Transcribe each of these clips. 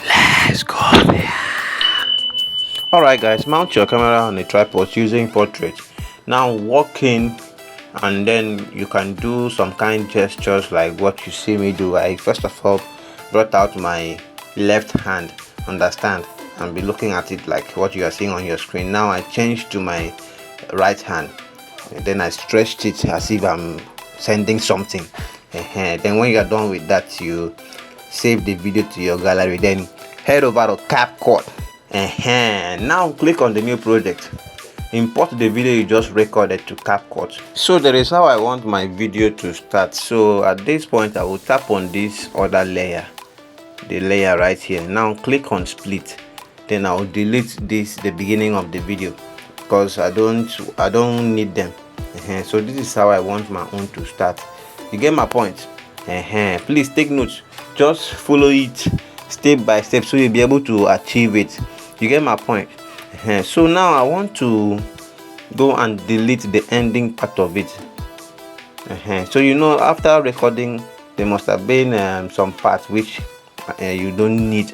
Let's go there. Alright guys, mount your camera on a tripod using portrait. Now walk in and then you can do some kind gestures like what you see me do. I first of all brought out my left hand, understand, and be looking at it like what you are seeing on your screen. Now I changed to my right hand and then I stretched it as if I'm sending something. Then when you are done with that, you save the video to your gallery, then head over to Capcut. Now click on the new project, import the video you just recorded to Capcut. So there is how I want my video to start. So at this point I will tap on this other layer, the layer right here. Now click on split, then I will delete the beginning of the video because I don't need them. So this is how I want my own to start. You get my point? Please take notes, just follow it step by step so you'll be able to achieve it. You get my point? So now I want to go and delete the ending part of it. So you know, after recording there must have been some parts which you don't need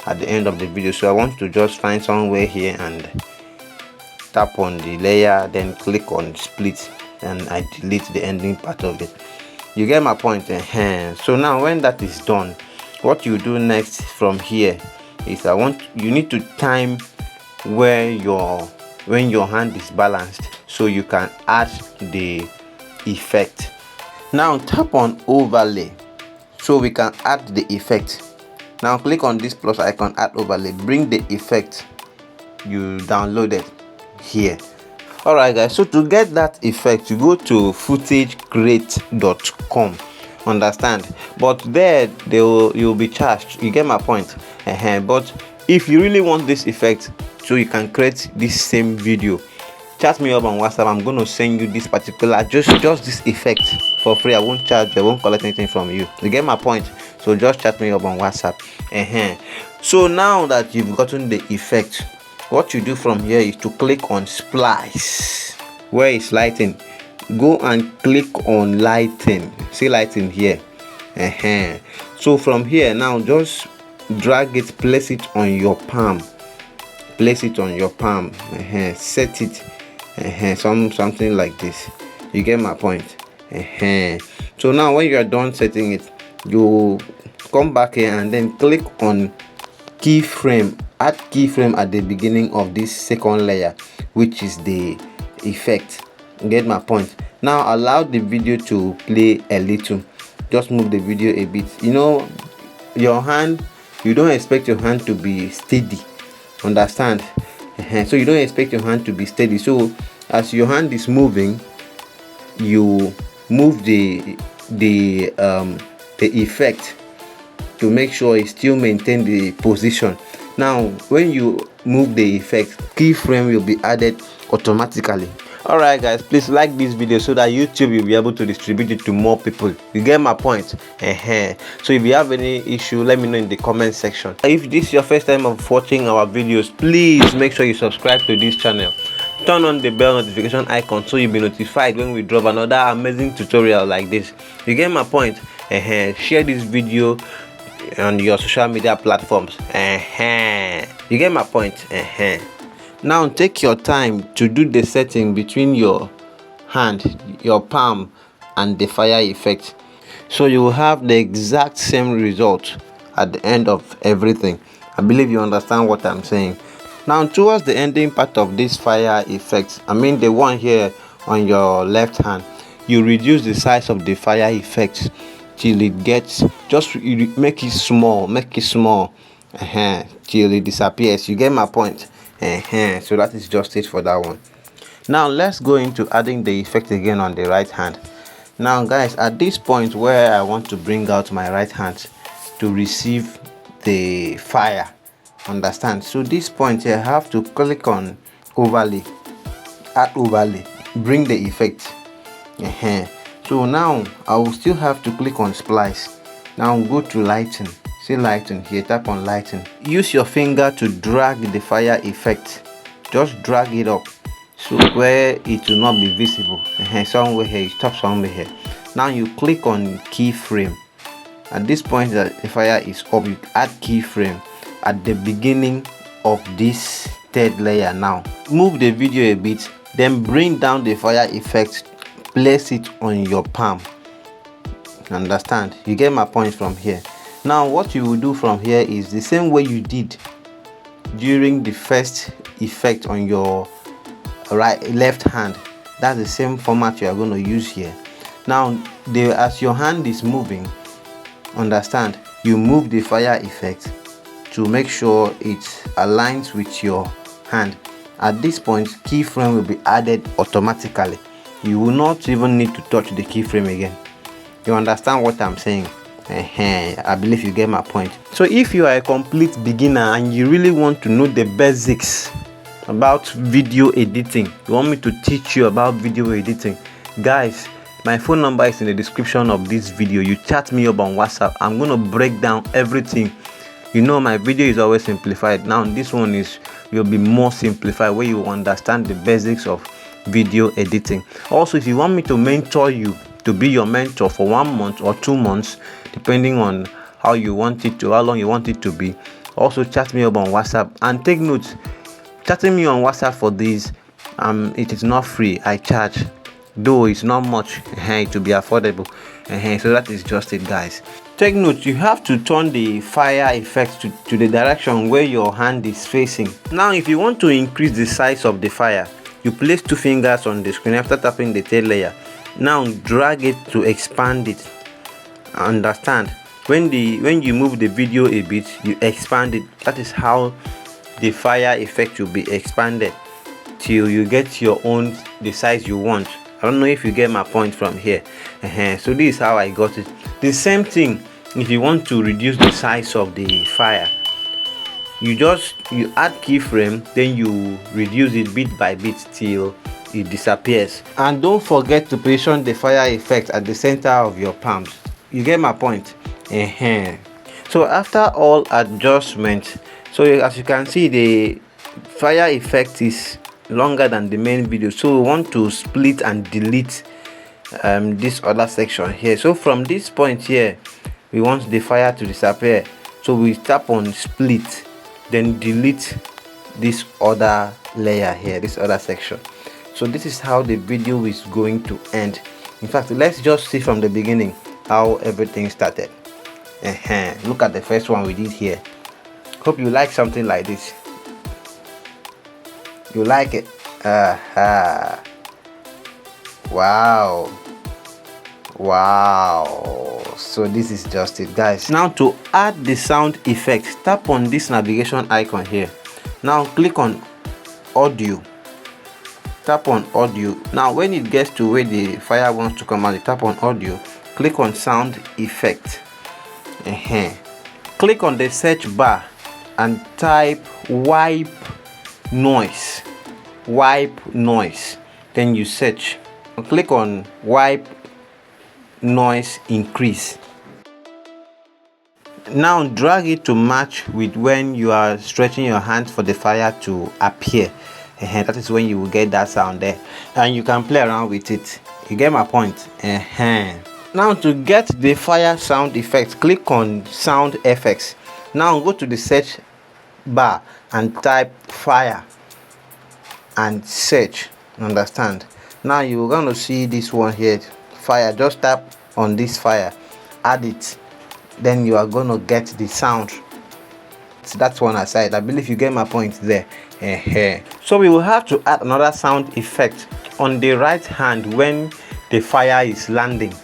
at the end of the video. So I want to just find somewhere here and tap on the layer, then click on split, and I delete the ending part of it. You get my point? So now when that is done, what you do next from here is you need to time when your hand is balanced so you can add the effect. Now tap on overlay so we can add the effect. Now click on this plus icon, add overlay, bring the effect you downloaded here. Alright guys, so to get that effect you go to footagecreate.com, understand, but there you'll be charged. You get my point? But if you really want this effect so you can create this same video, chat me up on WhatsApp. I'm going to send you this particular just this effect for free. I won't charge you, I won't collect anything from you. You get my point? So just chat me up on WhatsApp. So now that you've gotten the effect, what you do from here is to click on splice where it's lighting. Go and click on lighting. See lighting here. So from here now just drag it, place it on your palm. Place it on your palm. Set it something like this. You get my point? So now when you are done setting it, you come back here and then click on keyframe. Add keyframe at the beginning of this second layer, which is the effect. You get my point? Now allow the video to play a little. Just move the video a bit. You know, your hand, you don't expect your hand to be steady, understand? So you don't expect your hand to be steady. So as your hand is moving, you move the effect to make sure it still maintain the position. Now when you move the effect, keyframe will be added automatically. Alright guys, please like this video so that YouTube will be able to distribute it to more people. You get my point? So if you have any issue, let me know in the comment section. If this is your first time of watching our videos, please make sure you subscribe to this channel. Turn on the bell notification icon so you'll be notified when we drop another amazing tutorial like this. You get my point? Share this video on your social media platforms. You get my point? Now take your time to do the setting between your hand, your palm, and the fire effect, so you will have the exact same result at the end of everything. I believe you understand what I'm saying. Now towards the ending part of this fire effect, I mean the one here on your left hand, you reduce the size of the fire effect till it gets, just make it small till it disappears. You get my point? So that is just it for that one. Now let's go into adding the effect again on the right hand. Now guys, at this point where I want to bring out my right hand to receive the fire, understand? So this point here, I have to click on overlay, add overlay, bring the effect. So now I will still have to click on splice. Now go to lighting. See lighting here, tap on lighting. Use your finger to drag the fire effect. Just drag it up so where it will not be visible. Somewhere here, stop somewhere here. Now you click on keyframe. At this point that the fire is up, you add keyframe at the beginning of this third layer. Now move the video a bit, then bring down the fire effect, place it on your palm. Understand? You get my point from here. Now what you will do from here is the same way you did during the first effect on your left hand. That's the same format you are going to use here. Now as your hand is moving, understand, you move the fire effect to make sure it aligns with your hand. At this point, keyframe will be added automatically. You will not even need to touch the keyframe again. You understand what I'm saying? I believe you get my point. So if you are a complete beginner and you really want to know the basics about video editing, you want me to teach you about video editing, guys, my phone number is in the description of this video. You chat me up on WhatsApp. I'm going to break down everything. You know, my video is always simplified. Now this one will be more simplified, where you understand the basics of video editing. Also, if you want me to mentor you, to be your mentor for 1 month or 2 months, depending on how you want it to, how long you want it to be, also chat me up on WhatsApp. And take note, chatting me on WhatsApp for this, it is not free. I charge, though it's not much. It will be affordable. So that is just it, guys. Take note, you have to turn the fire effect to the direction where your hand is facing. Now if you want to increase the size of the fire, you place 2 fingers on the screen after tapping the third layer. Now drag it to expand it. Understand? When you move the video a bit, you expand it. That is how the fire effect will be expanded till you get your own, the size you want. I don't know if you get my point from here. So this is how I got it. The same thing if you want to reduce the size of the fire. You add keyframe, then you reduce it bit by bit till it disappears. And don't forget to position the fire effect at the center of your palms. You get my point? So after all adjustments, so as you can see, the fire effect is longer than the main video, so we want to split and delete this other section here. So from this point here, we want the fire to disappear, so we tap on split, then delete this other layer here, this other section. So this is how the video is going to end. In fact, let's just see from the beginning how everything started. Look at the first one we did here. Hope you like something like this. You like it? Wow. So this is just it, guys. Now to add the sound effect, tap on this navigation icon here. Now click on audio. Tap on audio. Now when it gets to where the fire wants to come out, you tap on audio, click on sound effect. Click on the search bar and type wipe noise. Then you search. Click on wipe noise increase. Now drag it to match with when you are stretching your hand for the fire to appear. That is when you will get that sound there, and you can play around with it. You get my point? Now to get the fire sound effect, click on sound effects. Now go to the search bar and type fire and search. Understand? Now you're going to see this one here, fire. Just tap on this fire, add it, then you are going to get the sound. So that's one aside. I believe you get my point there. So we will have to add another sound effect on the right hand when the fire is landing.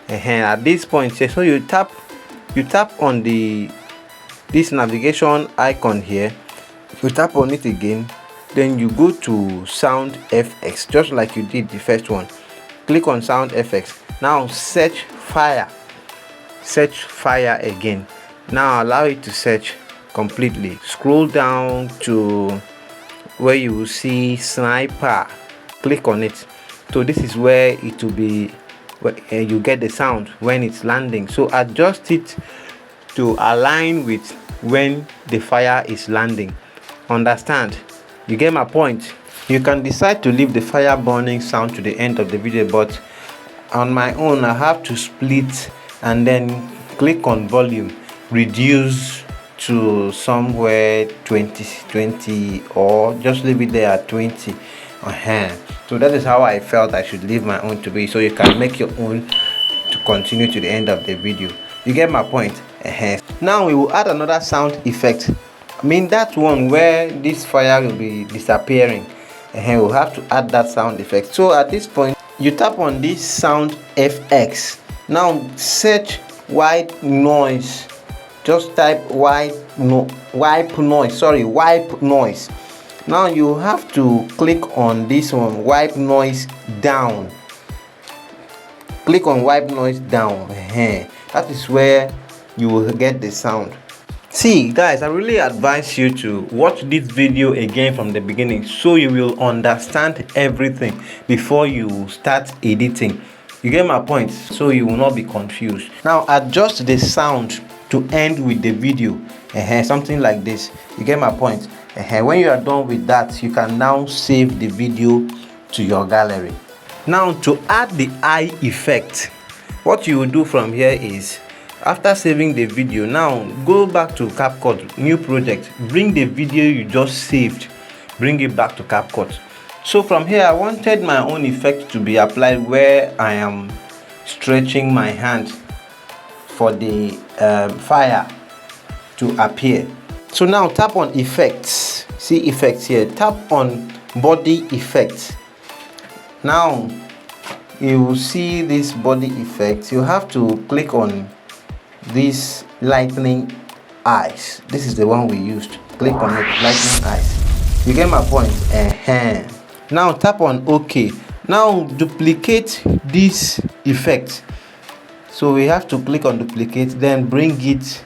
At this point, so you tap on this navigation icon here. You tap on it again, then you go to sound FX, just like you did the first one. Click on sound FX. Now search fire again. Now allow it to search completely. Scroll down to where you will see sniper. Click on it. So this is where it will be, where you get the sound when it's landing. So adjust it to align with when the fire is landing. Understand? You get my point? You can decide to leave the fire burning sound to the end of the video, but on my own I have to split and then click on volume, reduce to somewhere 20, or just leave it there at 20. So that is how I felt I should leave my own to be, so you can make your own to continue to the end of the video. You get my point? Now we will add another sound effect. I mean that one where this fire will be disappearing. We'll have to add that sound effect. So at this point, you tap on this sound FX. Now search white noise. Just type wipe noise. Now you have to click on this one, wipe noise down. Click on wipe noise down. That is where you will get the sound. See guys, I really advise you to watch this video again from the beginning, so you will understand everything before you start editing. You get my point? So you will not be confused. Now adjust the sound to end with the video, something like this. You get my point? When you are done with that, you can now save the video to your gallery. Now to add the eye effect, what you will do from here is, after saving the video, now go back to Capcut, new project, bring the video you just saved, bring it back to Capcut. So from here, I wanted my own effect to be applied where I am stretching my hand for the fire to appear. So now tap on effects, see effects here, tap on body effects. Now you will see this body effect. You have to click on this lightning eyes. This is the one we used. Click on it, lightning eyes. You get my point? Now tap on OK. Now duplicate this effect. So we have to click on duplicate, then bring it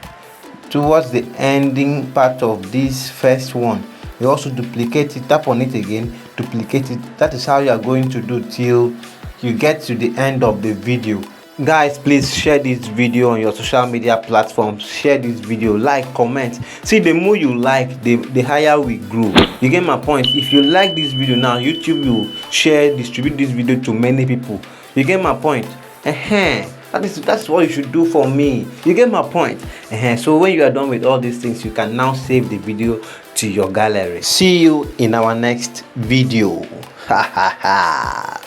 towards the ending part of this first one. You also duplicate it, tap on it again, duplicate it. That is how you are going to do till you get to the end of the video. Guys, please share this video on your social media platforms. Share this video, like, comment. See, the more you like, the higher we grow. You get my point? If you like this video now, YouTube will share, distribute this video to many people. You get my point? That's what you should do for me. You get my point? So when you are done with all these things, you can now save the video to your gallery. See you in our next video. Ha ha ha.